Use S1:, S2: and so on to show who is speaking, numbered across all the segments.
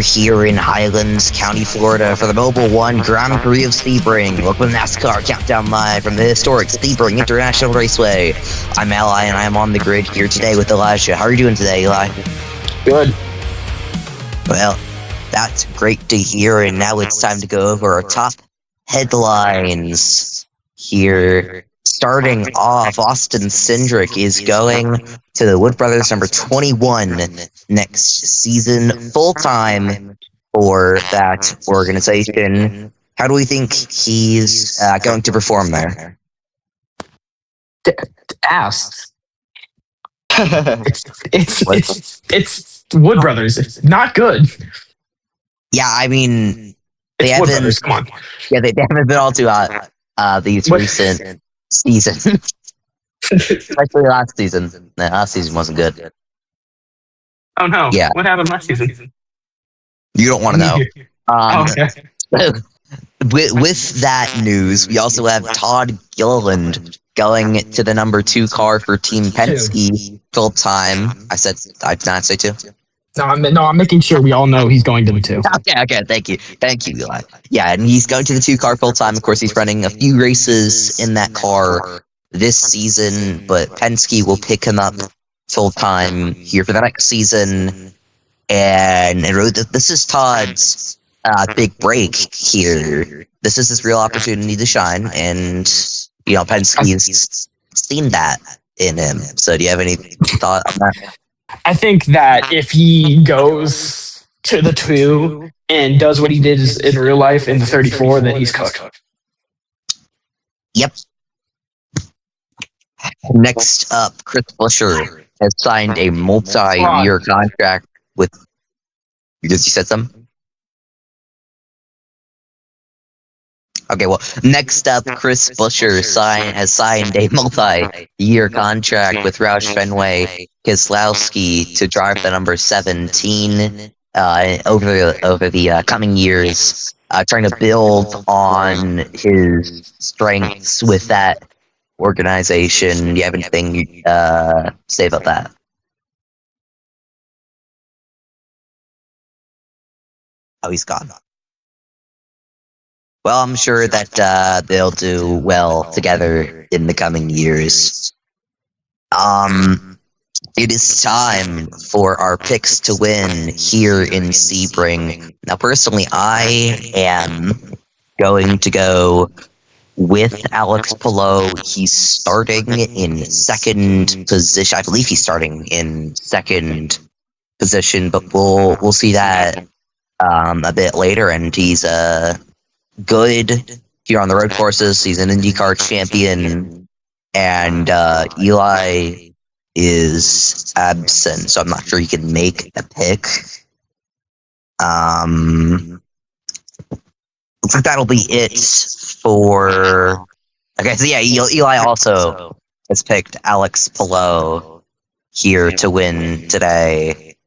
S1: We're here in Highlands County, Florida for the Mobile One Grand Prix of Sebring. Welcome to NASCAR Countdown Live from the historic Sebring International Raceway. I'm Ally and I'm on the grid here today with Elijah. How are you doing today, Eli?
S2: Good.
S1: Well, that's great to hear, and now it's time to go over our top headlines here. Starting off, Austin Cindric is going to the Wood Brothers number 21 next season, full-time for that organization. How do we think he's going to perform there?
S2: Ass. it's Wood Brothers. It's not good.
S1: Yeah, I mean,
S2: It's Wood Brothers. Come on.
S1: Yeah, they haven't been all too hot these recent seasons. Especially last season. No, last season wasn't good.
S2: Oh no.
S1: Yeah.
S2: What happened last season?
S1: You don't want to know.
S2: Okay.
S1: With that news, we also have Todd Gilliland going to the number 2 car for Team Penske full time. I did not say 2.
S2: I'm making sure we all know he's going to the 2.
S1: Okay, thank you, Eli. Yeah, and he's going to the 2 car full time. Of course, he's running a few races in that car this season, but Penske will pick him up full time here for the next season. And this is Todd's big break here. This is his real opportunity to shine, and Penske's seen that in him. So, do you have any thought on that?
S2: I think that if he goes to the 2 and does what he did in real life in the 34, then he's cooked.
S1: Yep. Next up, Chris Buescher has signed a multi-year contract with. Because you said something? Okay, well, next up, Chris Buescher has signed a multi-year contract with Roush Fenway Keselowski to drive the number 17 over the coming years, trying to build on his strengths with that organization. Do you have anything you say about that? Oh, he's gone. Well, I'm sure that they'll do well together in the coming years. It is time for our picks to win here in Sebring. Now, personally, I am going to go with Alex Palou. He's starting in second position. I believe he's starting in second position, but we'll see that a bit later. And he's good here on the road courses. He's an IndyCar champion, and Eli is absent, so I'm not sure he can make a pick. Looks like that'll be it for. Okay, so yeah, Eli also has picked Alex Palou here to win today.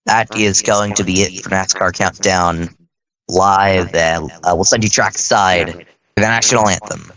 S1: That is going to be it for NASCAR Countdown Live, and we'll send you trackside for the national anthem.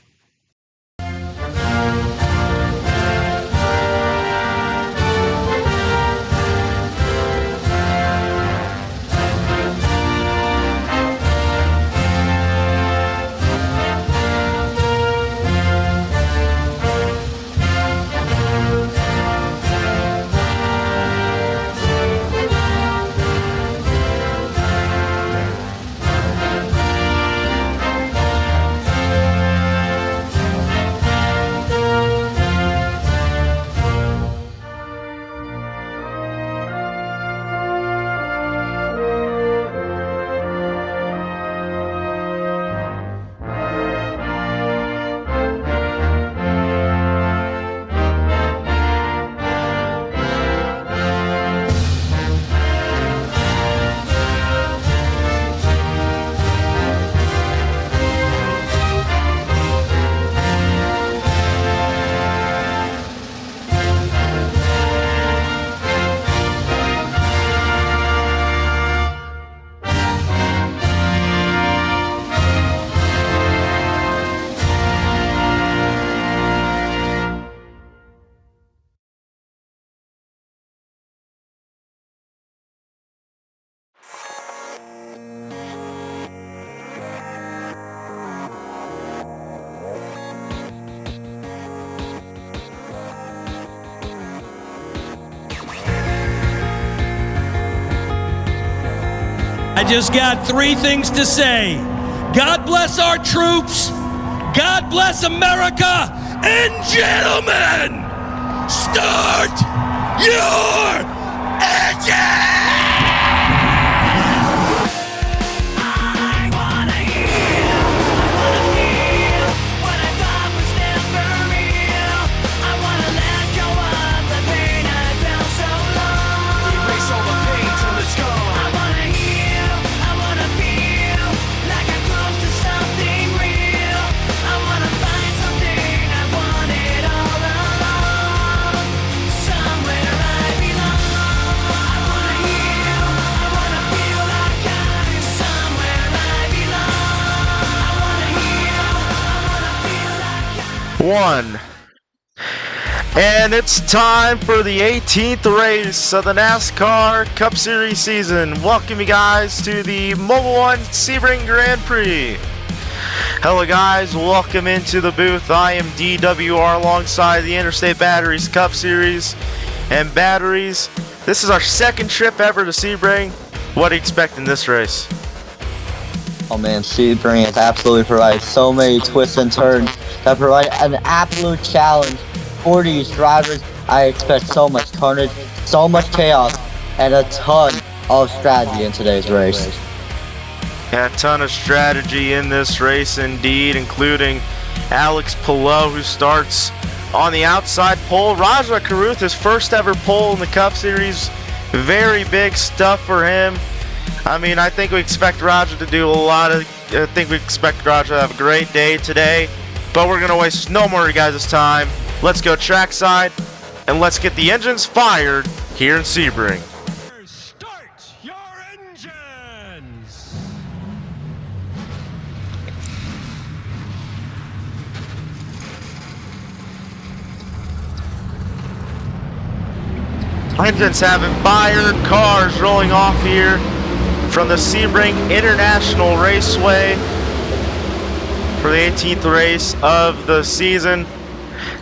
S3: just got three things to say. God bless our troops, God bless America, and gentlemen, start your engine!
S4: One. And it's time for the 18th race of the NASCAR Cup Series season. Welcome you guys to the Mobile One Sebring Grand Prix. Hello guys, welcome into the booth. I am DWR alongside the Interstate Batteries Cup Series and Batteries. This is our second trip ever to Sebring. What do you expect in this race?
S5: Oh man, Sebring has absolutely provided so many twists and turns that provide an absolute challenge for these drivers. I expect so much carnage, so much chaos, and a ton of strategy in today's race.
S4: Yeah, a ton of strategy in this race indeed, including Alex Palou, who starts on the outside pole. Rajah Caruth, his first ever pole in the Cup Series. Very big stuff for him. I mean, I think we expect Rajah to do I think we expect Rajah to have a great day today. But we're going to waste no more of you guys' time. Let's go trackside, and let's get the engines fired here in Sebring.
S3: Start your engines!
S4: Engines having fired, cars rolling off here from the Sebring International Raceway for the 18th race of the season.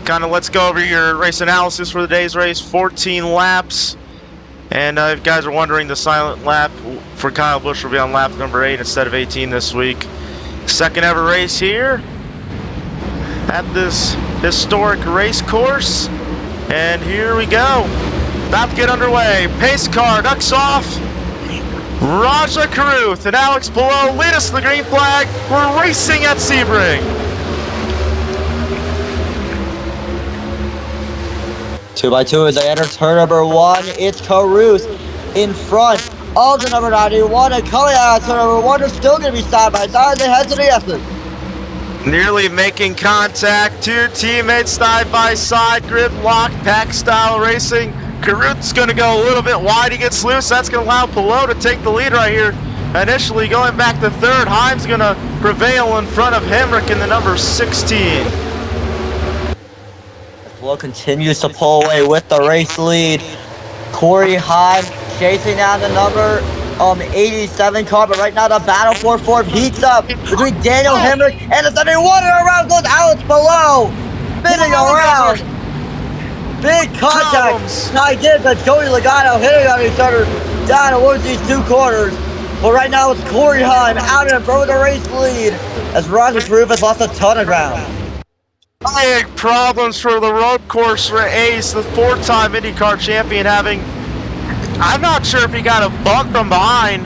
S4: Let's go over your race analysis for the day's race. 14 laps. And if you guys are wondering, the silent lap for Kyle Busch will be on lap number 8 instead of 18 this week. Second ever race here at this historic race course. And here we go. About to get underway. Pace car ducks off. Rajah Caruth and Alex Palou lead us to the green flag. We're racing at Sebring.
S5: 2x2 as they enter turn number 1. It's Caruth in front of the number 91, and coming out of turn number 1 are still going to be side by side. They head to the S's.
S4: Nearly making contact. Two teammates side by side. Grid lock, pack style racing. Caruth's going to go a little bit wide. He gets loose. That's going to allow Palou to take the lead right here. Initially going back to third. Heim's going to prevail in front of Hemrick in the number 16.
S5: Palou continues to pull away with the race lead. Corey Heim chasing down the number 87 car, but right now the battle for fourth heats up between Daniel Hemrick and the 71, and around goes Alex Palou, spinning around. Big contact. Now he did, but Joey Logano hitting on each other down towards these two corners. But right now it's Corey Heim out in front of the race lead as Rajah Caruth has lost a ton of ground.
S4: Big problems for the road course ace, the four-time IndyCar champion, I'm not sure if he got a bump from behind.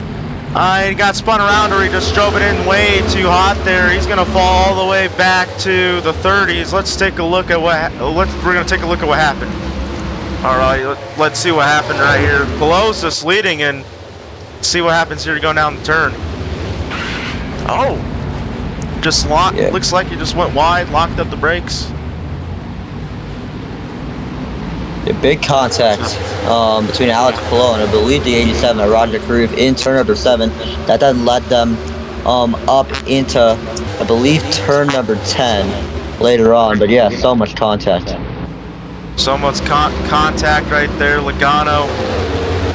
S4: He got spun around, or he just drove it in way too hot there. He's going to fall all the way back to the 30s. Let's take a look at we're going to take a look at what happened. All right, let's see what happened right here. Palou's just leading, and see what happens here to go down the turn. Oh, just locked. Yeah. Looks like he just went wide, locked up the brakes.
S5: A big contact between Alex Palou and I believe the 87 of Rajah Caruth in turn number 7. That then led them up into, I believe, turn number 10 later on. But yeah, so much contact.
S4: So much contact right there. Logano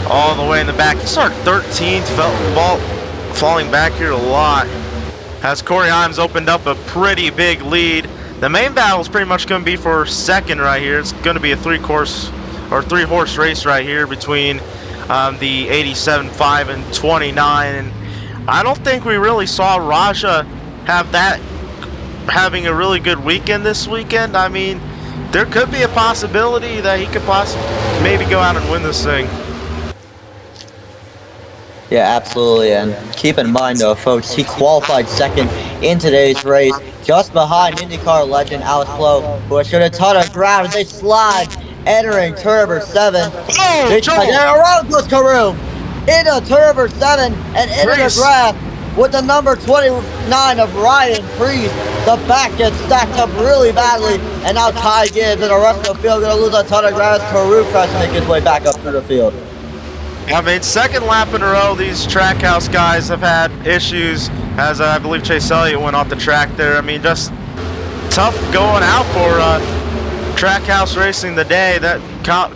S4: all the way in the back. He started 13th, falling back here a lot. As Corey Heim's opened up a pretty big lead. The main battle is pretty much going to be for second right here. It's going to be a three-horse race right here between the 87, 5, and 29. And I don't think we really saw Raja having a really good weekend this weekend. I mean, there could be a possibility that he could possibly maybe go out and win this thing.
S5: Yeah, absolutely. And keep in mind, though, folks, he qualified second in today's race, just behind IndyCar legend Alex Blow, who has shown a ton of ground as they slide, entering turn number 7.
S4: Oh,
S5: Big
S4: Joel!
S5: around goes Karoof into turn number 7 and into the
S4: Prix.
S5: grass with the number 29 of Ryan Prix. The back gets stacked up really badly, and now Ty Gibbs and the rest of the field going to lose a ton of ground as Karoof tries to make his way back up through the field.
S4: I mean, second lap in a row, these Trackhouse guys have had issues, as I believe Chase Elliott went off the track there. I mean, just tough going out for Trackhouse Racing today. That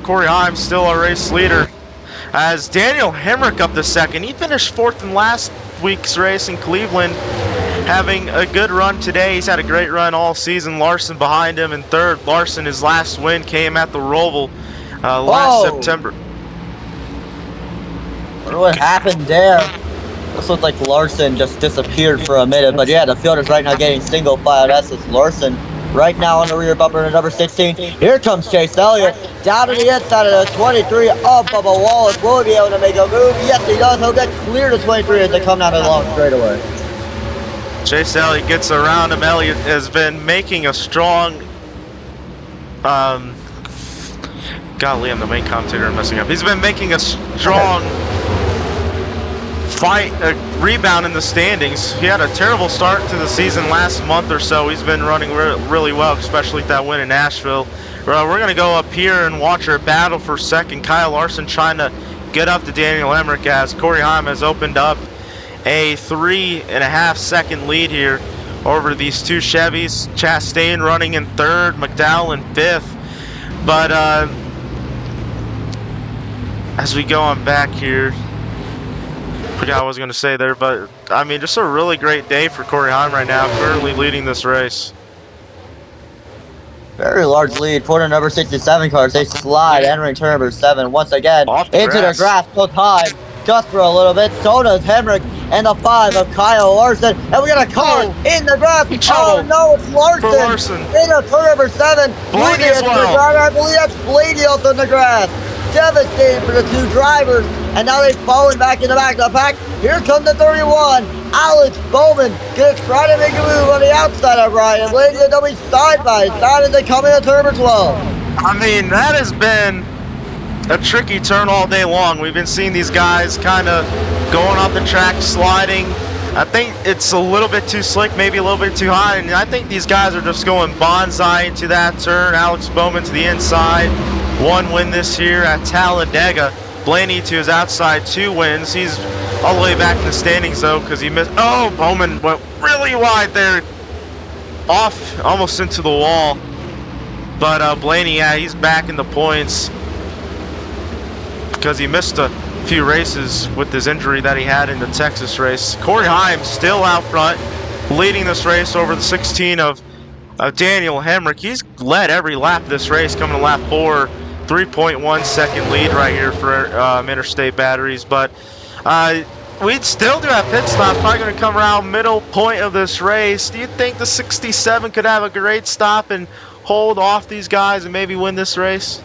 S4: Corey Heim's still our race leader. As Daniel Hemrick up to second, he finished 4th in last week's race in Cleveland, having a good run today. He's had a great run all season. Larson behind him in 3rd. Larson, his last win came at the Roval last September.
S5: I wonder what happened there. This looked like Larson just disappeared for a minute, but yeah, the field is right now getting single file. That's Larson right now on the rear bumper in number 16. Here comes Chase Elliott down to the inside of the 23 of Bubba Wallace. Will he be able to make a move? Yes, he does. He'll get clear to 23 as they come down the long straightaway.
S4: Chase Elliott gets around him. Elliott has been making a strong golly, I'm the main commentator. I'm messing up. He's been making a strong fight, a rebound in the standings. He had a terrible start to the season last month or so. He's been running really well, especially that win in Nashville. We're going to go up here and watch our battle for second. Kyle Larson trying to get up to Daniel Hemrick as Corey Heim has opened up a 3.5 second lead here over these two Chevys. Chastain running in 3rd, McDowell in 5th. But as we go on back here, forgot what I was going to say there, but I mean, just a really great day for Corey Heim right now, currently leading this race.
S5: Very large lead for the number 67 cars. They slide, entering turn number 7 once again into the grass. So Time just for a little bit. So does Hemrick and the 5 of Kyle Larson. And we got a car in the grass. Oh no, it's Larson. Into turn number 7.
S4: Blaney as well.
S5: I believe that's Blaney also in the grass. Devastating for the two drivers, and now they've fallen back in the back of the pack. Here comes the 31, Alex Bowman, gonna try to make a move on the outside of Ryan. Lady and Dummy side by side as they come into turn number 12.
S4: I mean, that has been a tricky turn all day long. We've been seeing these guys kind of going off the track, sliding. I think it's a little bit too slick, maybe a little bit too high, and I think these guys are just going bonsai into that turn. Alex Bowman to the inside. 1 win this year at Talladega. Blaney to his outside, 2 wins. He's all the way back in the standings though because he missed. Oh, Bowman went really wide there, off almost into the wall. But Blaney, yeah, he's back in the points because he missed a few races with his injury that he had in the Texas race. Corey Heim still out front, leading this race over the 16 of Daniel Hemrick. He's led every lap of this race, coming to lap 4. 3.1 second lead right here for Interstate Batteries, but we'd still do have pit stops. Probably going to come around middle point of this race. Do you think the 67 could have a great stop and hold off these guys and maybe win this race?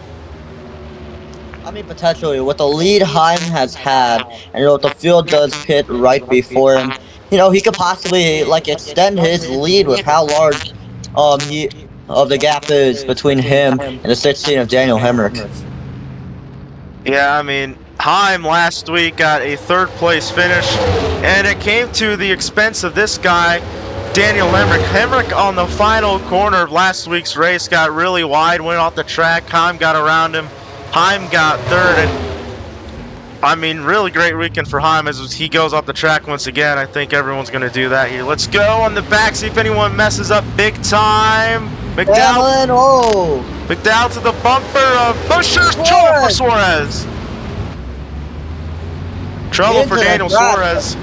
S5: I mean, potentially, with the lead Heim has had, and you know, if the field does pit right before him, you know, he could possibly, like, extend his lead with how large the gap is between him and the 16 of Daniel Hemrick.
S4: Yeah, I mean, Heim last week got a 3rd place finish, and it came to the expense of this guy, Daniel Hemrick. Hemrick on the final corner of last week's race got really wide, went off the track. Heim got around him. Heim got 3rd, and I mean, really great weekend for Heim as he goes off the track once again. I think everyone's going to do that here. Let's go on the back, see if anyone messes up big time. McDowell, McDowell to the bumper of Buscher's trouble for Suarez. Trouble for Daniel Suarez.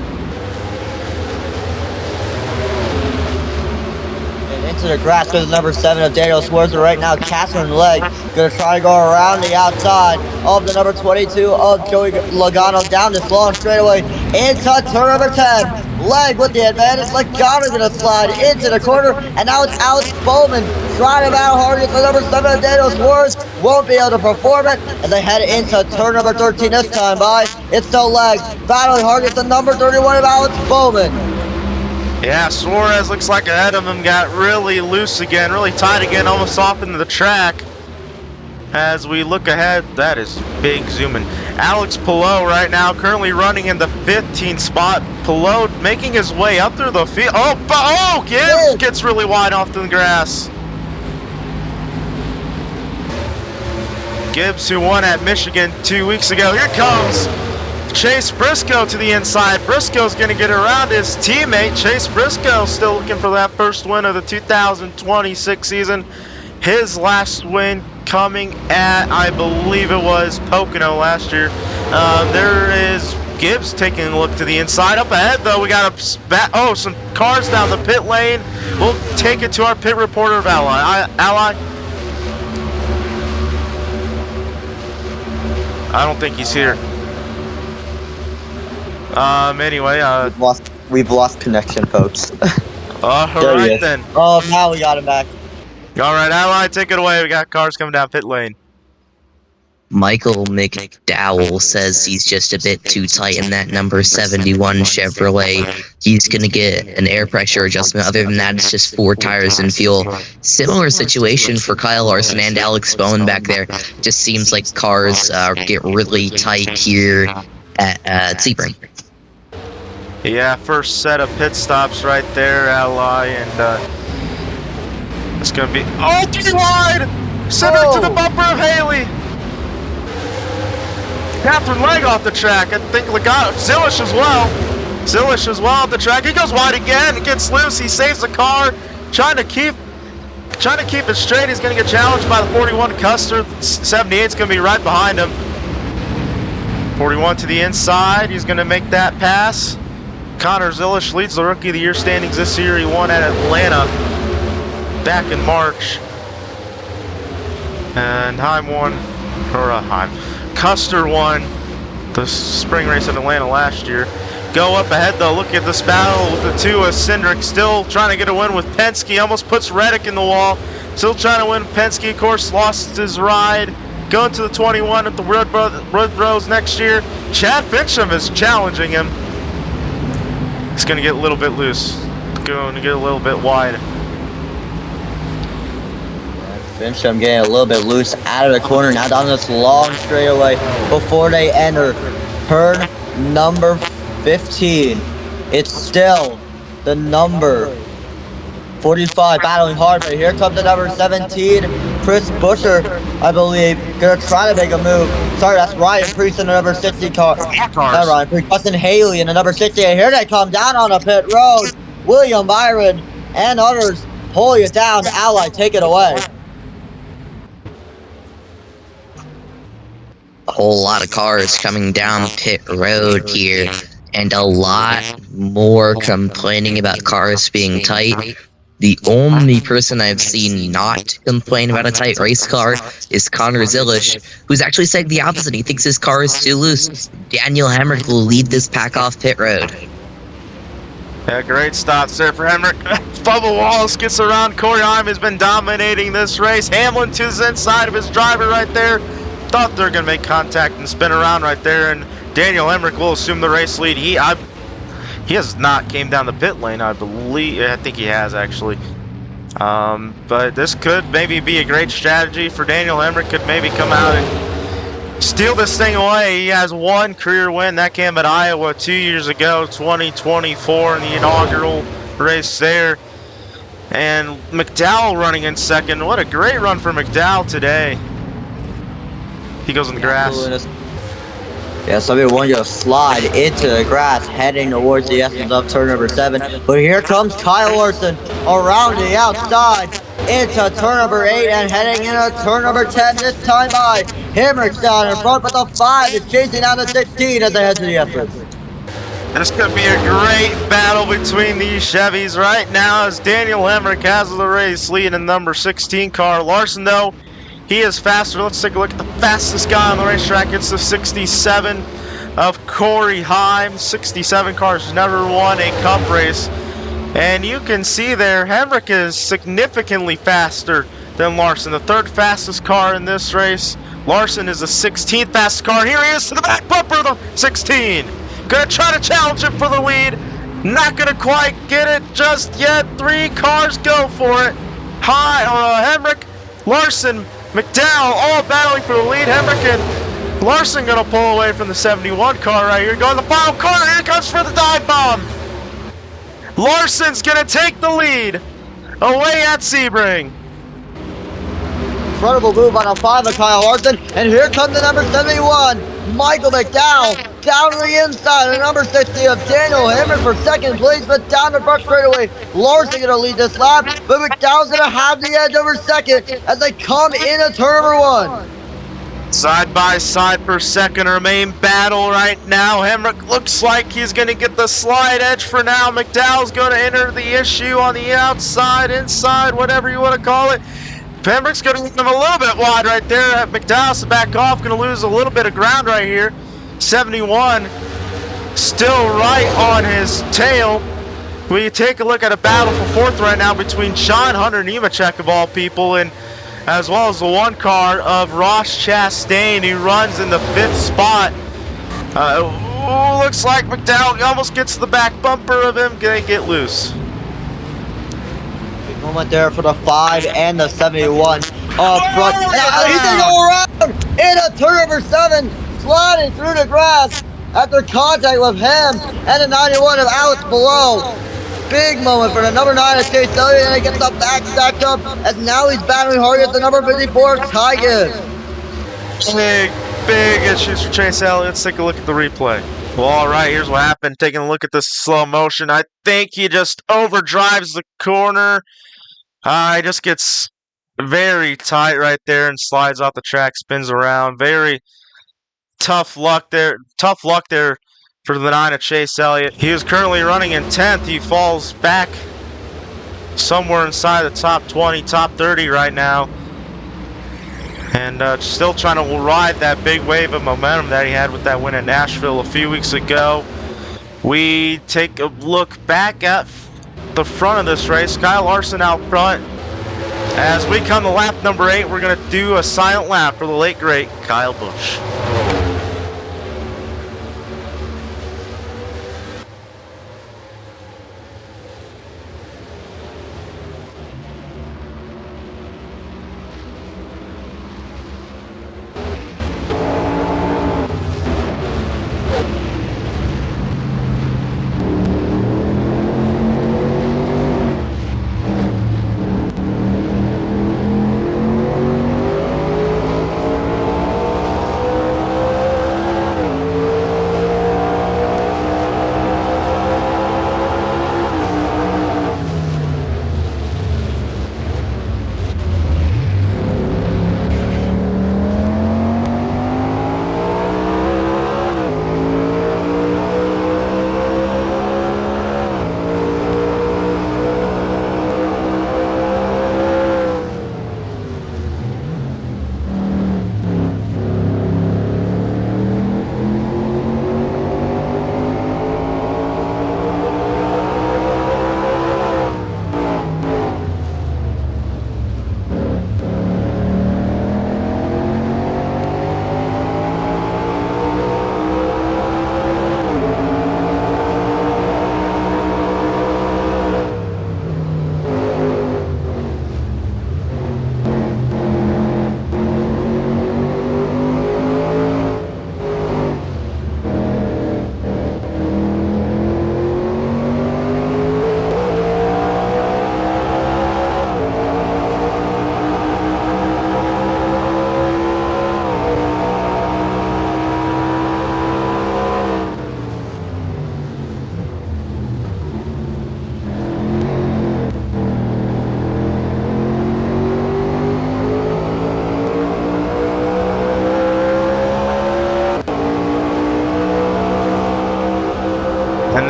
S5: into the grass goes number 7 of Daniel Swerzer right now. Catherine Legg gonna try to go around the outside of the number 22 of Joey Logano down this long straightaway into turn number 10. Legg with the advantage. Logano gonna slide into the corner, and now it's Alex Bowman trying to battle hard against the number 7 of Daniel Swerzer. Won't be able to perform it as they head into turn number 13 this time by. It's still Legg battling hard against the number 31 of Alex Bowman.
S4: Yeah, Suarez looks like ahead of him got really loose again, really tight again, almost off into the track. As we look ahead, that is big zooming. Alex Pillow right now currently running in the 15th spot. Pillow making his way up through the field. Oh, Gibbs gets really wide off the grass. Gibbs, who won at Michigan 2 weeks ago. Here comes Chase Briscoe to the inside. Briscoe's going to get around his teammate. Chase Briscoe still looking for that first win of the 2026 season. His last win coming at, I believe it was Pocono last year. There is Gibbs taking a look to the inside. Up ahead, though, we got some cars down the pit lane. We'll take it to our pit reporter of Ally. I don't think he's here. Anyway,
S5: we've lost connection, folks.
S4: Alright then.
S5: Oh, now we got him back.
S4: Alright, Ally, take it away. We got cars coming down pit lane.
S1: Michael McDowell says he's just a bit too tight in that number 71 Chevrolet. He's going to get an air pressure adjustment. Other than that, it's just 4 tires and fuel. Similar situation for Kyle Larson and Alex Bowman back there. Just seems like cars get really tight here at Sebring.
S4: Yeah, first set of pit stops right there, Ally, and it's going to be... Oh, too wide! Send it to the bumper of Haley! Catherine Legg off the track. I think Zilish as well. Zilish as well off the track. He goes wide again. He gets loose. He saves the car. Trying to keep it straight. He's going to get challenged by the 41 Custer. 78's going to be right behind him. 41 to the inside. He's going to make that pass. Connor Zilish leads the Rookie of the Year standings this year. He won at Atlanta back in March. And Custer won the spring race in Atlanta last year. Go up ahead though, look at this battle with the 2 of Cindric, still trying to get a win with Penske, almost puts Reddick in the wall. Still trying to win. Penske, of course, lost his ride. Going to the 21 at the Road Bros next year. Chad Fincham is challenging him. He's going to get a little bit loose. Going to get a little bit wide.
S5: Fincham getting a little bit loose out of the corner, now down this long straightaway before they enter turn number 15. It's still the number 45 battling hard, but here comes the number 17, Chris Busher, I believe, gonna try to make a move. Sorry, that's Ryan Priest in the number 60 car. Not Ryan Priest, Justin Haley in the number 60, and here they come down on the pit road. William Byron and others pull you down. Ally, take it away.
S1: A whole lot of cars coming down pit road here, and a lot more complaining about cars being tight. The only person I've seen not complain about a tight race car is Connor Zilish, who's actually saying the opposite. He thinks his car is too loose. Daniel Hemrick will lead this pack off pit road.
S4: Yeah, great stops there for Hemrick. Bubba Wallace gets around. Corey Heim has been dominating this race. Hamlin to the inside of his driver right there. Thought they were going to make contact and spin around right there, and Daniel Hemrick will assume the race lead. He has not came down the pit lane, I believe. I think he has, actually. But this could maybe be a great strategy for Daniel Hemrick. Could maybe come out and steal this thing away. He has 1 career win. That came at Iowa 2 years ago, 2024, in the inaugural race there. And McDowell running in second. What a great run for McDowell today. He goes in the grass.
S5: Yeah, some people want you to slide into the grass, heading towards the essence of turn number 7. But here comes Kyle Larson around the outside into turn number 8 and heading into turn number 10 this time by. Hemrick's down in front, but the 5 is chasing down the 16 as they head to the essence.
S4: This could be a great battle between these Chevys right now as Daniel Hemrick has the race lead in number 16 car. Larson, though, he is faster. Let's take a look at the fastest guy on the racetrack. It's the 67 of Corey Heim. 67 cars never won a cup race. And you can see there, Hemrick is significantly faster than Larson, the third fastest car in this race. Larson is the 16th fastest car. Here he is to the back bumper of the 16. Gonna try to challenge him for the lead. Not gonna quite get it just yet. 3 cars go for it. Hemrick, Larson, McDowell all battling for the lead. Hemrick and Larson gonna pull away from the 71 car right here. Going to the final corner. Here comes for the dive bomb. Larson's gonna take the lead away at Sebring.
S5: Incredible move on a 5 of Kyle Larson. And here comes the number 71, Michael McDowell. Down to the inside, the number 60 of Daniel Hemrick for second place, but down the front straightaway. Larson gonna lead this lap, but McDowell's gonna have the edge over second as they come into turn number 1.
S4: Side by side for second remain battle right now. Hemrick looks like he's going to get the slide edge for now. McDowell's going to enter the issue on the outside, inside, whatever you want to call it. Hemrick's going to get him a little bit wide right there. McDowell's to back off, going to lose a little bit of ground right here. 71 still right on his tail. We take a look at a battle for fourth right now between John Hunter Nemechek of all people and as well as the 1 car of Ross Chastain, who runs in the 5th spot. Looks like McDowell almost gets the back bumper of him. Gonna get loose.
S5: Big moment there for the 5 and the 71 up front. Now he's gonna go around into turn number 7, sliding through the grass after contact with him and the 91 of Alex below. Big moment for the number 9 of Chase Elliott, and he gets the back stacked up as now he's battling hard at the number 54 of Tygan.
S4: Big issues for Chase Elliott. Let's take a look at the replay. Well, all right, here's what happened. Taking a look at this slow motion, I think he just overdrives the corner. He just gets very tight right there and slides off the track, spins around. Very tough luck there. Tough luck there for the 9 of Chase Elliott. He is currently running in 10th. He falls back somewhere inside the top 20, top 30 right now. And still trying to ride that big wave of momentum that he had with that win at Nashville a few weeks ago. We take a look back at the front of this race. Kyle Larson out front. As we come to lap number 8, we're going to do a silent lap for the late, great Kyle Busch.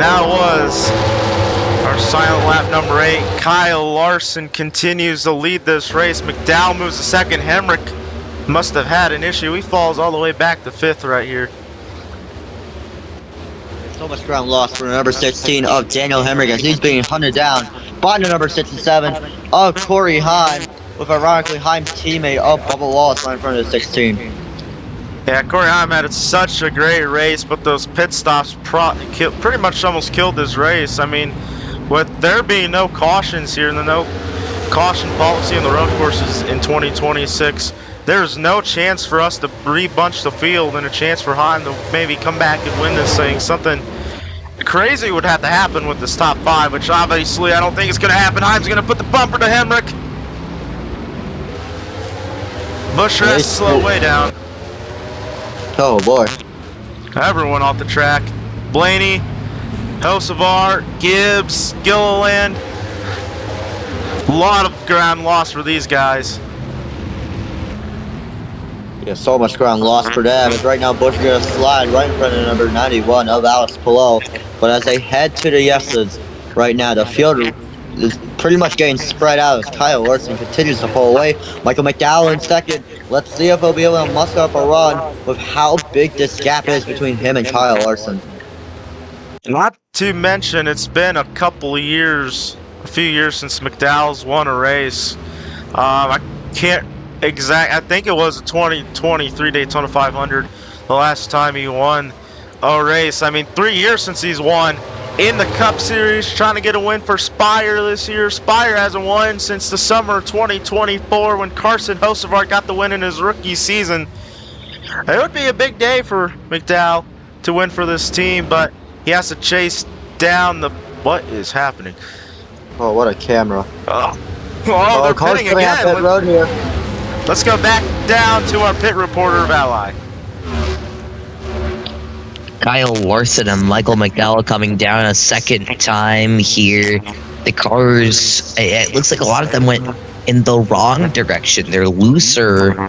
S4: that was our silent lap number 8. Kyle Larson continues to lead this race. McDowell moves to second. Hemrick must have had an issue. He falls all the way back to 5th right here.
S5: So much ground lost for number 16 of Daniel Hemrick as he's being hunted down by the number 67 of Corey Heim, with ironically Heim's teammate of Bubba Wallace right in front of the 16.
S4: Yeah, Corey Heim had such a great race, but those pit stops pretty much almost killed this race. I mean, with there being no cautions here and the no caution policy in the road courses in 2026, there's no chance for us to rebunch the field and a chance for Heim to maybe come back and win this thing. Something crazy would have to happen with this top 5, which obviously I don't think is going to happen. Heim's going to put the bumper to Hemrick. Busher has to slow way down.
S5: Oh boy.
S4: Everyone off the track. Blaney, Hocevar, Gibbs, Gilliland. A lot of ground lost for these guys.
S5: Yeah, so much ground lost for them. As right now, Bush is going to slide right in front of number 91 of Alex Pillow. But as they head to the yeses right now, the field is pretty much getting spread out as Kyle Larson continues to pull away. Michael McDowell in second. Let's see if he'll be able to muster up a run with how big this gap is between him and Kyle Larson.
S4: Not to mention, it's been a few years since McDowell's won a race. I think it was a 2023 Daytona 500 the last time he won a race. I mean, 3 years since he's won in the Cup Series, trying to get a win for Spire this year. Spire hasn't won since the summer of 2024 when Carson Hocevar got the win in his rookie season. It would be a big day for McDowell to win for this team, but he has to chase down the... What is happening?
S5: Oh, what a camera.
S4: Oh, they're pitting again.
S5: Pit road here.
S4: Let's go back down to our pit reporter of Ally.
S1: Kyle Larson and Michael McDowell coming down a second time here. The cars, it looks like a lot of them went in the wrong direction. They're looser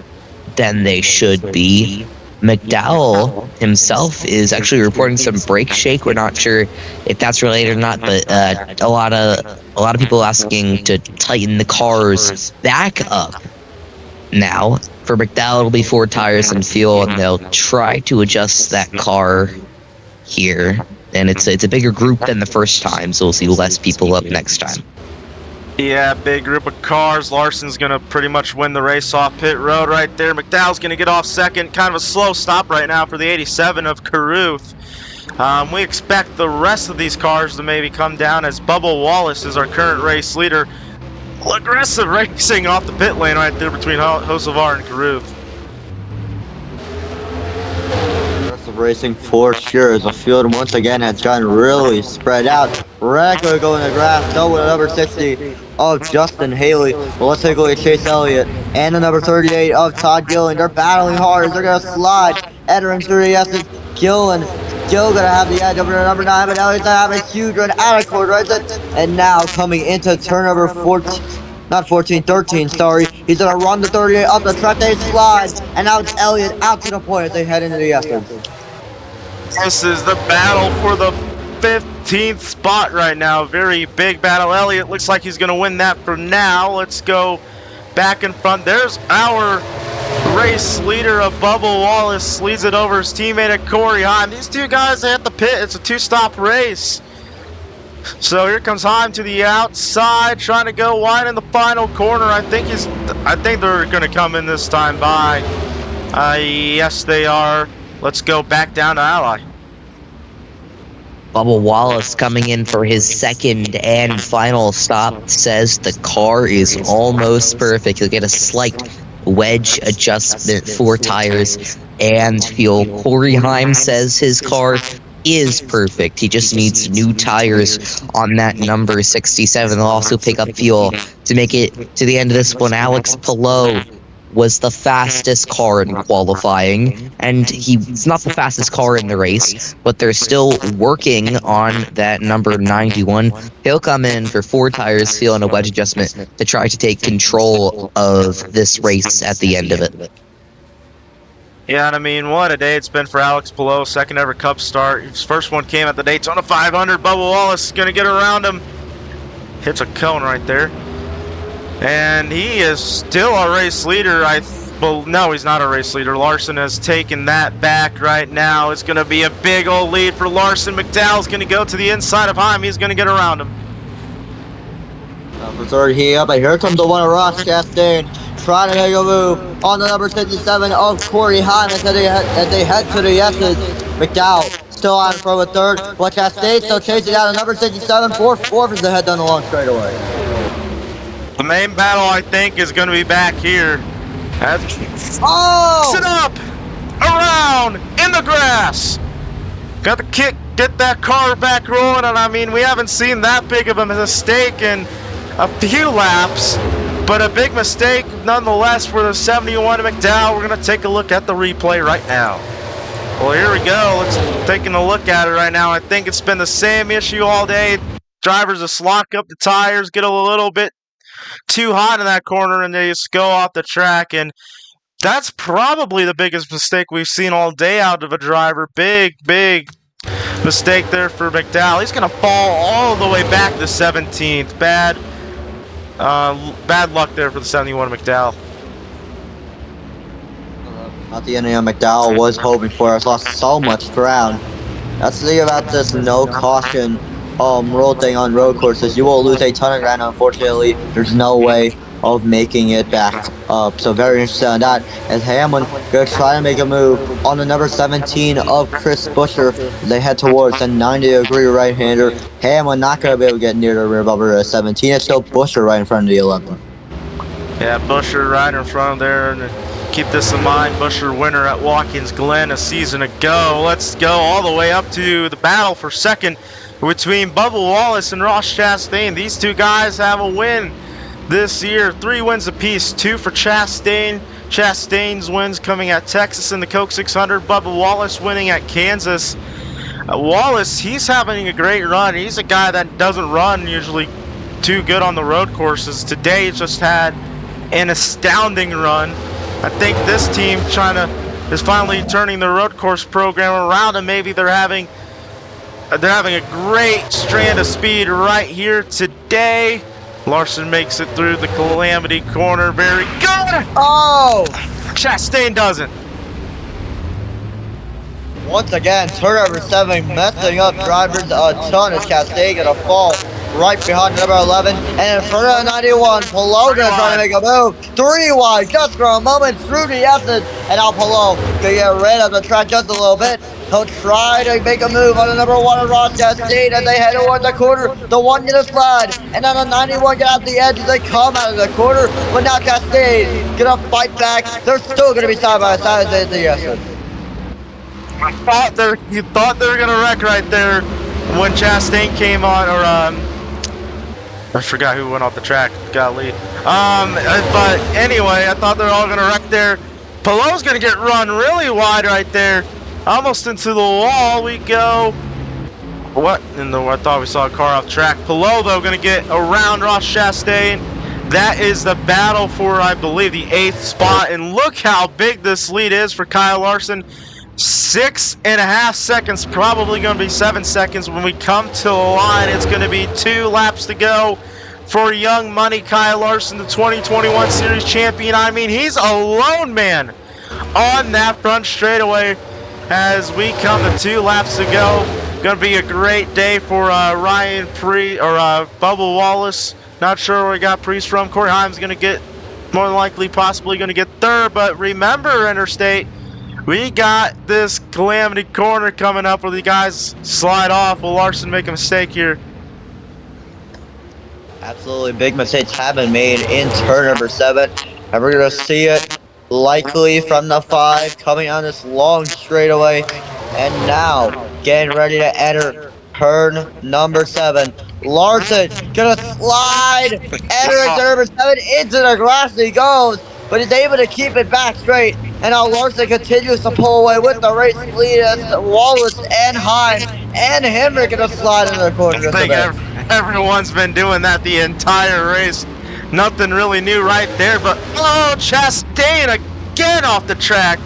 S1: than they should be. McDowell himself is actually reporting some brake shake. We're not sure if that's related or not, but a lot of people asking to tighten the cars back up. Now, for McDowell, it'll be 4 tires and fuel, and they'll try to adjust that car here. And it's a bigger group than the first time, so we'll see less people up next time.
S4: Yeah, big group of cars. Larson's going to pretty much win the race off pit road right there. McDowell's going to get off second. Kind of a slow stop right now for the 87 of Caruth. We expect the rest of these cars to maybe come down as Bubba Wallace is our current race leader. Aggressive racing off the pit lane right there between Hocevar and Caruth.
S5: Aggressive racing for sure as the field once again has gotten really spread out. Regular going to the grass, so with number 60 of Justin Haley. Well, let's take a look at Chase Elliott and the number 38 of Todd Gillen. They're battling hard as they're going to slide. Entering through the S's. Gillen still going to have the edge over to number 9, but Elliott's going to have a huge run out of quarter, right? And now coming into turn number 13, sorry. He's going to run the 38 up the track. They slide, and now it's Elliott out to the point as they head into the S's.
S4: This is the battle for the 15th spot right now. Very big battle. Elliott looks like he's going to win that for now. Let's go back in front. There's our race leader of Bubba Wallace. Leads it over his teammate at Corey Heim. These two guys at the pit. It's a 2-stop race. So here comes Heim to the outside, trying to go wide in the final corner. I think they're going to come in this time by. Yes, they are. Let's go back down to Ally.
S1: Bubba Wallace coming in for his second and final stop says the car is almost perfect. He'll get a slight wedge adjustment for tires and fuel. Corey Heim says his car is perfect. He just needs new tires on that number 67. They'll also pick up fuel to make it to the end of this one. Alex Pillow was the fastest car in qualifying, and he's not the fastest car in the race, but they're still working on that number 91. He'll come in for 4 tires, fuel, and a wedge adjustment to try to take control of this race at the end of it.
S4: Yeah, and I mean, what a day it's been for Alex Palou. Second ever Cup start. His first one came at the Daytona 500. Bubba Wallace is going to get around him. Hits a cone right there. And he is still a race leader. Well, no, he's not a race leader. Larson has taken that back right now. It's going to be a big old lead for Larson. McDowell's going to go to the inside of Heim. He's going to get around him.
S5: For third here, but here comes the one of Ross Chastain, trying to make a move on the number 57 of Corey Heim as they head to the S's. McDowell still on for a third, while Chastain still chasing down the number 67. Fourth as they head down the long straightaway.
S4: The main battle, I think, is going to be back here.
S5: Oh!
S4: Sit up! Around! In the grass! Got the kick, get that car back rolling, and I mean, we haven't seen that big of a mistake in a few laps, but a big mistake nonetheless for the 71 McDowell. We're going to take a look at the replay right now. Well, here we go. Let's taking a look at it right now. I think it's been the same issue all day. Drivers will lock up the tires, get a little bit too hot in that corner, and they just go off the track, and that's probably the biggest mistake we've seen all day out of a driver. Big mistake there for McDowell. He's going to fall all the way back to 17th. Bad luck there for the 71 McDowell.
S5: Not the ending McDowell was hoping for. Has lost so much ground. That's the thing about this no caution rule thing on road courses. You will lose a ton of ground. Unfortunately, there's no way of making it back up. So very interested on that. As Hamlin gonna try to make a move on the number 17 of Chris Buescher. They head towards the 90-degree right-hander. Hamlin not gonna be able to get near the rear bumper 17. It's still Buescher right in front of the 11.
S4: Yeah, Buescher right in front of there. And keep this in mind, Buescher winner at Watkins Glen a season ago. Let's go all the way up to the battle for second between Bubba Wallace and Ross Chastain. These two guys have a win this year. 3 wins apiece, 2 for Chastain. Chastain's wins coming at Texas in the Coke 600. Bubba Wallace winning at Kansas. Wallace, he's having a great run. He's a guy that doesn't run usually too good on the road courses. Today he's just had an astounding run. I think this team is finally turning the road course program around, and maybe they're having a great strand of speed right here today. Larson makes it through the Calamity corner. Very good!
S5: Oh!
S4: Chastain doesn't.
S5: Once again, turnover 7 messing up drivers a ton as Chastain gonna fall right behind number 11. And in front of 91, Palou gonna try to make a move. 3 wide, just for a moment, through the S's. And now Palou gonna get rid of the track just a little bit. He'll try to make a move on the number 1 of Ross Chastain as they head toward the corner. The 1 gonna slide, and then the 91 get out the edge as they come out of the corner. But now Chastain gonna fight back. They're still gonna be side by side as they hit the S's.
S4: You thought they were gonna wreck right there when Chastain came on, or I forgot who went off the track. Golly. But anyway, I thought they were all gonna wreck there. Palou's gonna get run really wide right there, almost into the wall. We go. What? I thought we saw a car off track. Palou though gonna get around Ross Chastain. That is the battle for, I believe, the 8th spot. And look how big this lead is for Kyle Larson. 6.5 seconds, probably going to be 7 seconds when we come to the line. It's going to be 2 laps to go for Young Money Kyle Larson, the 2021 Series champion. I mean, he's a lone man on that front straightaway as we come to 2 laps to go. Going to be a great day for Ryan Prix, or Bubba Wallace. Not sure where we got Prix from. Corey Heim's going to get, more than likely, possibly going to get 3rd. But remember, Interstate, we got this Calamity corner coming up where the guys slide off. Will Larson make a mistake here?
S5: Absolutely, big mistakes have been made in turn number 7. And we're going to see it likely from the 5 coming on this long straightaway. And now, getting ready to enter turn number 7. Larson going to slide, entering turn number 7 into the grass he goes. But he's able to keep it back straight. And now Larson continues to pull away with the race lead as Wallace and Heim and Henry going to slide into the corner.
S4: I think everyone's been doing that the entire race. Nothing really new right there. But, oh, Chastain again off the track.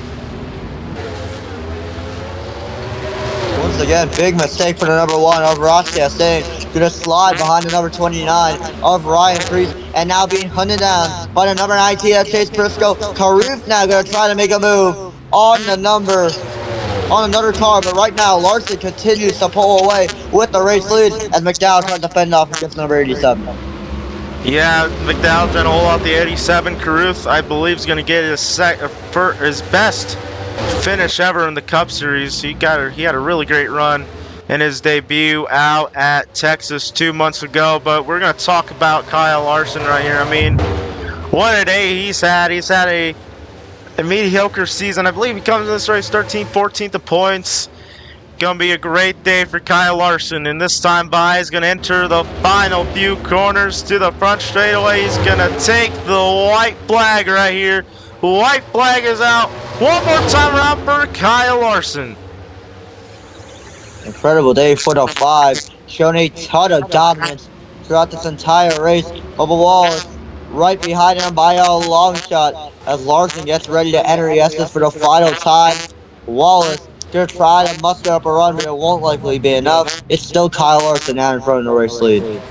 S5: once again. Big mistake for the number 1 of Ross Chastain. Gonna slide behind the number 29 of Ryan Prix, and now being hunted down by the number 19 of Chase Briscoe. Karuf now gonna try to make a move on another car, but right now Larson continues to pull away with the race lead as McDowell tries to fend off against number 87.
S4: Yeah, McDowell's trying to hold out the 87. Caruth, I believe, is going to get his best finish ever in the Cup Series. He had a really great run in his debut out at Texas 2 months ago. But we're going to talk about Kyle Larson right here. I mean, what a day he's had. He's had a mediocre season. I believe he comes in this race 13th, 14th of points. Gonna be a great day for Kyle Larson, and this time by he's gonna enter the final few corners to the front straightaway. He's gonna take the white flag right here. White flag is out. One more time around for Kyle Larson.
S5: Incredible day for the 5, showing a ton of dominance throughout this entire race. Bubba Wallace right behind him by a long shot as Larson gets ready to enter the S's for the final time. Wallace gonna try to muster up a run, but it won't likely be enough. It's still Kyle Larson out in front of the race lead.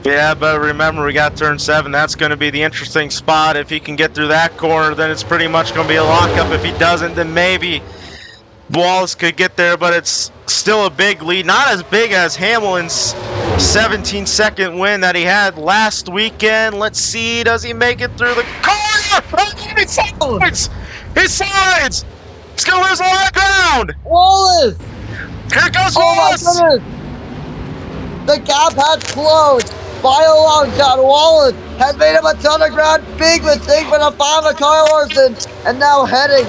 S4: Yeah, but remember, we got turn 7. That's going to be the interesting spot. If he can get through that corner, then it's pretty much going to be a lockup. If he doesn't, then maybe Wallace could get there, but it's still a big lead. Not as big as Hamlin's 17-second win that he had last weekend. Let's see, does he make it through the corner? Oh, he slides! He slides! He's going to lose a lot of ground!
S5: Wallace!
S4: Here goes
S5: Oh my
S4: Wallace!
S5: goodness! The gap has closed by a long shot. Wallace has made up a ton of ground. Big mistake for the 5 of Kyle Larson. And now heading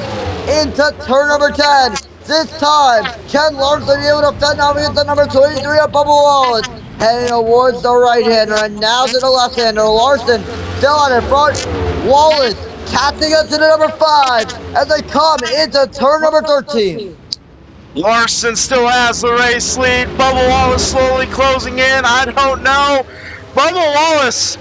S5: into turn number 10. This time, can Larson be able to fend off against the number 23 of Bubba Wallace? Heading towards the right-hander and now to the left-hander. Larson still out in front. Wallace catching up to the number 5 as they come into turn number 13.
S4: Larson still has the race lead. Bubba Wallace slowly closing in. I don't know. Bubba Wallace,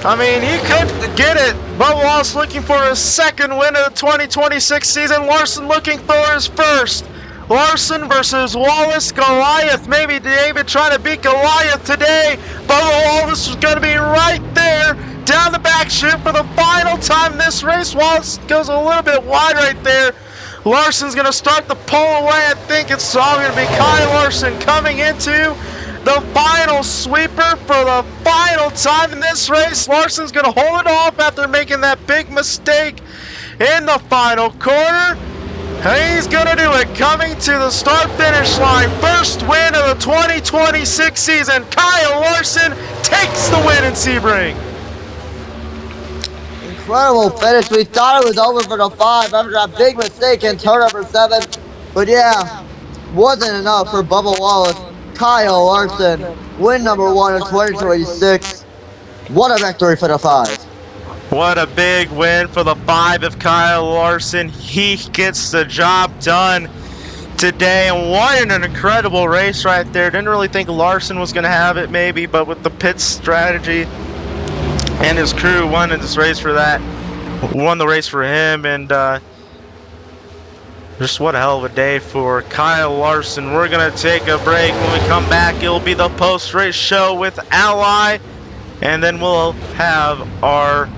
S4: I mean, he could get it. Bubba Wallace looking for his second win of the 2026 season. Larson looking for his first. Larson versus Wallace. Goliath. Maybe David trying to beat Goliath today. Bubba Wallace is going to be right there down the back chute for the final time in this race. Wallace goes a little bit wide right there. Larson's going to start the pull away. I think it's all going to be Kyle Larson coming into the final sweeper for the final time in this race. Larson's going to hold it off after making that big mistake in the final quarter. And he's going to do it coming to the start-finish line. First win of the 2026 season. Kyle Larson takes the win in Sebring.
S5: Incredible finish. We thought it was over for the 5 after that big mistake in turn number 7. But yeah, wasn't enough for Bubba Wallace. Kyle Larson, win number 1 in 2026. What a victory for the 5.
S4: What a big win for the 5 of Kyle Larson. He gets the job done today, and what an incredible race right there. Didn't really think Larson was going to have it maybe, but with the pit strategy and his crew won this race for that. Won the race for him, and just what a hell of a day for Kyle Larson. We're going to take a break. When we come back, it'll be the post-race show with Ally, and then we'll have our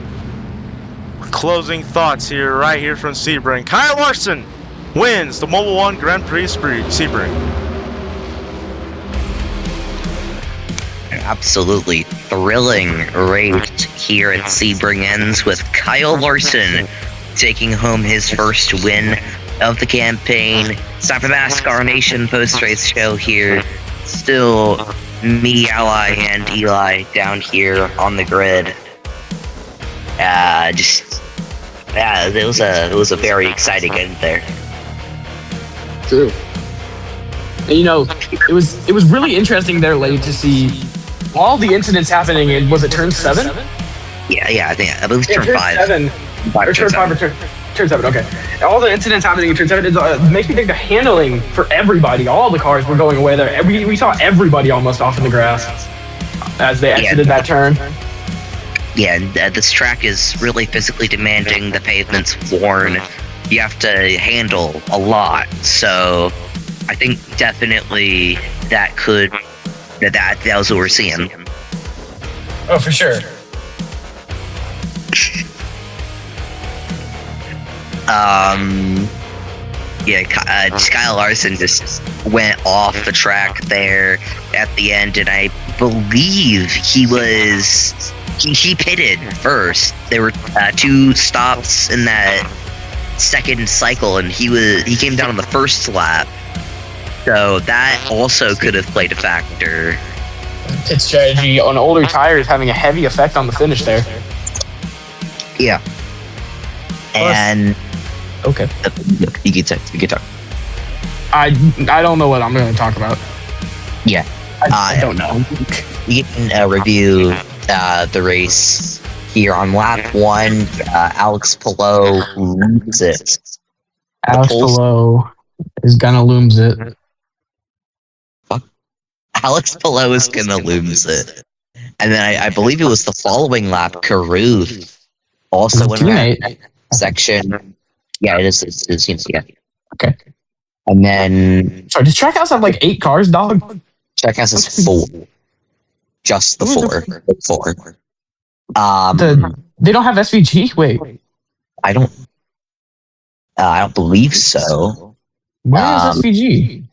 S4: closing thoughts here, right here from Sebring. Kyle Larson wins the Mobile One Grand Prix Sebring.
S1: Absolutely thrilling race here at Sebring ends with Kyle Larson taking home his first win of the campaign. It's time for the NASCAR Nation post-race show here. Still me, Ally, and Eli down here on the grid. It was a very exciting end there.
S2: True. And it was really interesting there late to see all the incidents happening in, was it turn 7?
S1: Yeah, I believe turn 5.
S2: 7. Or turn 5 or turn 7, okay. All the incidents happening in turn 7 makes me think the handling for everybody, all the cars were going away there. We saw everybody almost off in the grass as they exited that turn.
S1: Yeah, and this track is really physically demanding. The pavement's worn. You have to handle a lot, so I think definitely that was what we're seeing.
S2: Oh, for sure.
S1: Yeah, Kyle Larson just went off the track there at the end, and I believe he pitted first. There were 2 stops in that second cycle, and he came down on the first lap. So that also could have played a factor.
S2: Pit strategy on older tires having a heavy effect on the finish there.
S1: Yeah. And
S2: okay,
S1: you can talk.
S2: I don't know what I'm going to talk about.
S1: Yeah,
S2: I don't know.
S1: We can review the race here on lap 1. Alex Palou loses it.
S2: Alex Palou is gonna lose it.
S1: Alex Palou is gonna lose it. And then I believe it was the following lap, Caruth also went around section. Yeah, it is, yeah.
S2: Okay.
S1: And then
S2: Sorry, does Trackhouse have like 8 cars, dog?
S1: Trackhouse is 4. Just the 4. The 4.
S2: They don't have SVG? Wait.
S1: I don't believe so.
S2: Where is SVG?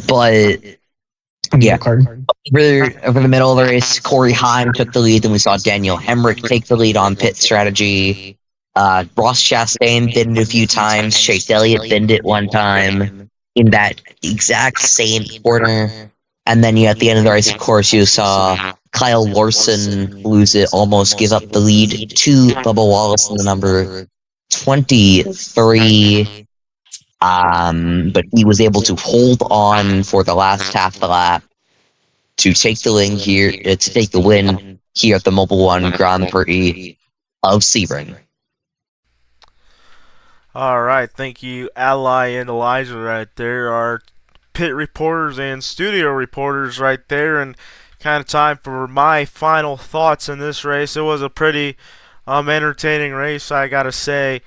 S1: But yeah, over the middle of the race, Corey Heim took the lead. Then we saw Daniel Hemrick take the lead on pit strategy. Ross Chastain binned a few times. Chase Elliott binned it one time in that exact same corner. And then at the end of the race, of course, you saw Kyle Larson lose it, almost give up the lead to Bubba Wallace in the number 23. But he was able to hold on for the last half of the lap to take the win here at the Mobile One Grand Prix of Sebring.
S4: All right, thank you, Ally and Elijah. Right there, our pit reporters and studio reporters, right there, and kind of time for my final thoughts in this race. It was a pretty entertaining race, I gotta say.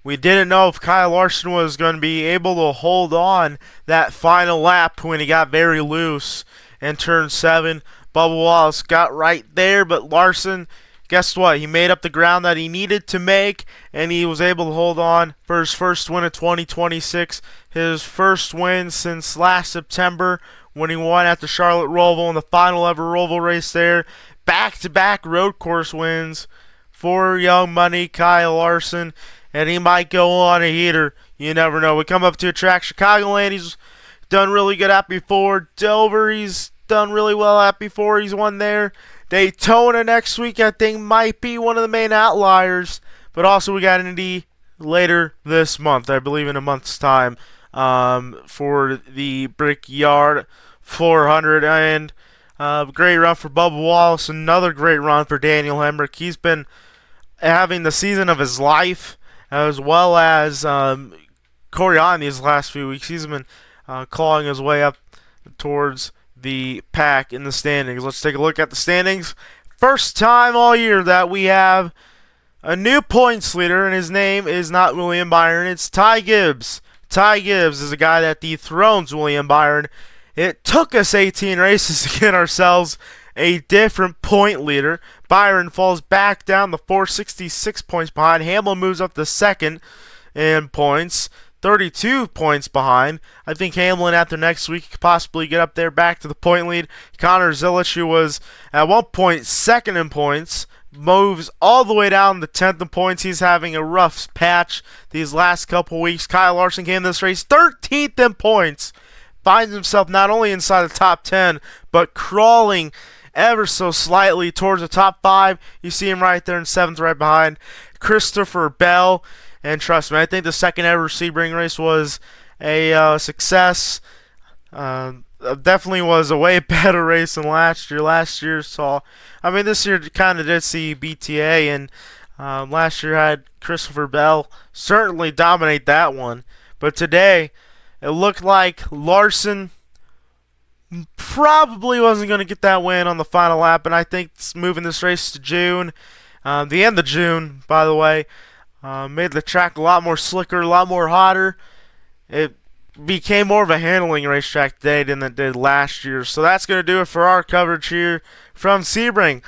S4: We didn't know if Kyle Larson was going to be able to hold on that final lap when he got very loose in turn 7. Bubba Wallace got right there, but Larson, guess what? He made up the ground that he needed to make, and he was able to hold on for his first win of 2026. His first win since last September when he won at the Charlotte Roval in the final ever Roval race there. Back-to-back road course wins for Young Money Kyle Larson. And he might go on a heater. You never know. We come up to a track, Chicagoland, he's done really good at before. Dover, he's done really well at before. He's won there. Daytona next week, I think, might be one of the main outliers. But also we got Indy later this month, I believe in a month's time, for the Brickyard 400. And great run for Bubba Wallace. Another great run for Daniel Hemrick. He's been having the season of his life, as well as Corey on these last few weeks. He's been clawing his way up towards the pack in the standings. Let's take a look at the standings. First time all year that we have a new points leader, and his name is not William Byron. It's Ty Gibbs. Ty Gibbs is a guy that dethrones William Byron. It took us 18 races to get ourselves a different point leader. Byron falls back down to 466 points behind. Hamlin moves up to second in points, 32 points behind. I think Hamlin after next week could possibly get up there back to the point lead. Connor Zilic, who was at one point second in points, moves all the way down to 10th in points. He's having a rough patch these last couple weeks. Kyle Larson came to this race 13th in points. Finds himself not only inside the top 10, but crawling ever so slightly towards the top 5. You see him right there in 7th, right behind Christopher Bell. And trust me, I think the second ever Sebring race was a success. Definitely was a way better race than last year. Last year saw, this year kind of did see BTA, and last year had Christopher Bell certainly dominate that one. But today, it looked like Larson probably wasn't going to get that win on the final lap, and I think moving this race to June, the end of June, by the way, made the track a lot more slicker, a lot more hotter. It became more of a handling racetrack today than it did last year. So that's going to do it for our coverage here from Sebring.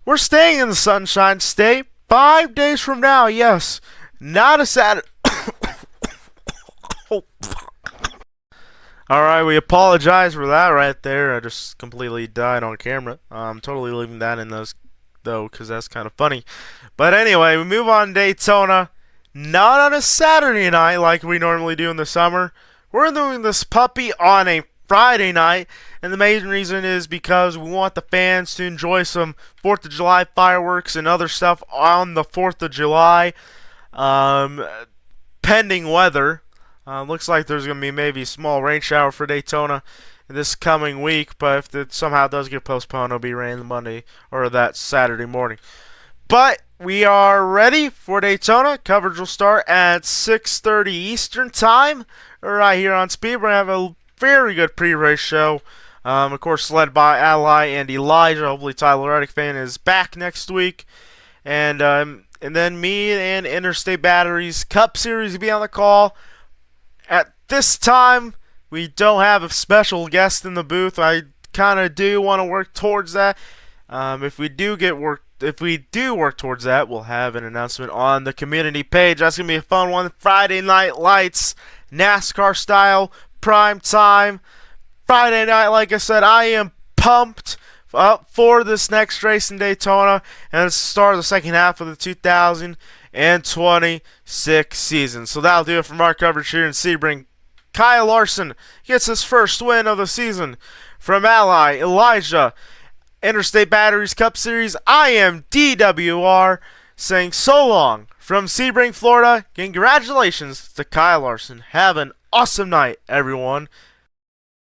S4: We're staying in the Sunshine State 5 days from now. Yes, not a Saturday. Alright, we apologize for that right there. I just completely died on camera. I'm totally leaving that in those, though, because that's kind of funny. But anyway, we move on to Daytona. Not on a Saturday night like we normally do in the summer. We're doing this puppy on a Friday night. And the main reason is because we want the fans to enjoy some 4th of July fireworks and other stuff on the 4th of July. Pending weather. Looks like there's going to be maybe a small rain shower for Daytona this coming week, but if it somehow does get postponed, it'll be rain Monday or that Saturday morning. But we are ready for Daytona. Coverage will start at 6:30 Eastern Time right here on Speed. We're going to have a very good pre-race show. Of course, led by Ally and Elijah. Hopefully Tyler Reddick fan is back next week. And then me and Interstate Batteries Cup Series will be on the call. At this time, we don't have a special guest in the booth. I kind of do want to work towards that. If we do work towards that, we'll have an announcement on the community page. That's gonna be a fun one. Friday Night Lights, NASCAR style, prime time. Friday night, like I said, I am pumped up for this next race in Daytona, and it's the start of the second half of the 2026 season. So that'll do it from our coverage here in Sebring. Kyle Larson gets his first win of the season. From Ally, Elijah, Interstate Batteries Cup Series, I am DWR saying so long from Sebring, Florida. Congratulations to Kyle Larson. Have an awesome night, everyone,